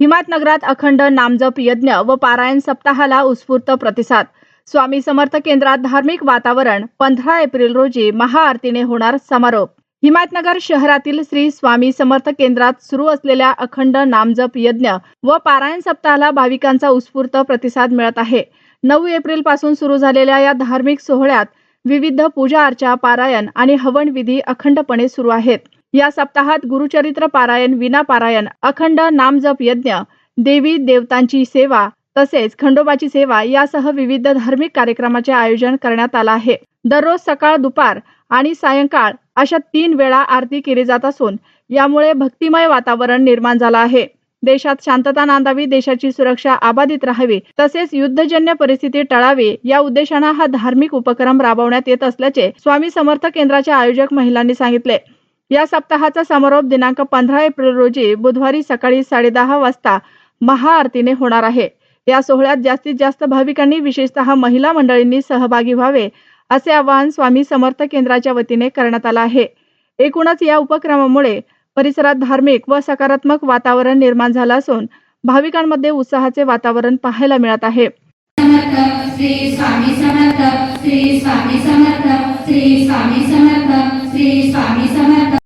हिमायतनगरात अखंड नामजप यज्ञ व पारायण सप्ताहाला उत्स्फूर्त प्रतिसाद। स्वामी समर्थ केंद्रात धार्मिक वातावरण। 15 एप्रिल रोजी महाआरतीने होणार समारोप। हिमायतनगर शहरातील श्री स्वामी समर्थ केंद्रात सुरू असलेल्या अखंड नामजप यज्ञ व पारायण सप्ताहाला भाविकांचा उत्स्फूर्त प्रतिसाद मिळत आहे। 9 एप्रिल पासून सुरू झालेल्या या धार्मिक सोहळ्यात विविध पूजा अर्चा, पारायण आणि हवन विधी अखंडपणे सुरू आहेत। या सप्ताहात गुरुचरित्र पारायण, विना पारायण, अखंड नामजप यज्ञ, देवी देवतांची सेवा तसेच खंडोबाची सेवा यासह विविध धार्मिक कार्यक्रमाचे आयोजन करण्यात आले आहे। दररोज सकाळ, दुपार आणि सायंकाळ अशा 3 वेळा आरती केली जात असून यामुळे भक्तिमय वातावरण निर्माण झालं आहे। देशात शांतता नांदावी, देशाची सुरक्षा अबाधित राहावी तसेच युद्धजन्य परिस्थिती टळावी या उद्देशाने हा धार्मिक उपक्रम राबवण्यात येत असल्याचे स्वामी समर्थ केंद्राच्या आयोजक महिलांनी सांगितले। या सप्ताहाचा समारोप दिनांक 15 एप्रिल रोजी बुधवारी सकाळी 10:30 वाजता महाआरतीने होणार आहे। या सोहळ्यात जास्तीत जास्त भाविकांनी, विशेषतः महिला मंडळींनी सहभागी व्हावे असे आवाहन स्वामी समर्थ केंद्राच्या वतीने करण्यात आले आहे। एकूणच या उपक्रमामुळे परिसरात धार्मिक व सकारात्मक वातावरण निर्माण झालं असून भाविकांमध्ये उत्साहाचे वातावरण पाहायला मिळत आहे। श्री स्वामी समर्थ, श्री स्वामी समर्थ, श्री स्वामी समर्थ, श्री स्वामी समर्थ।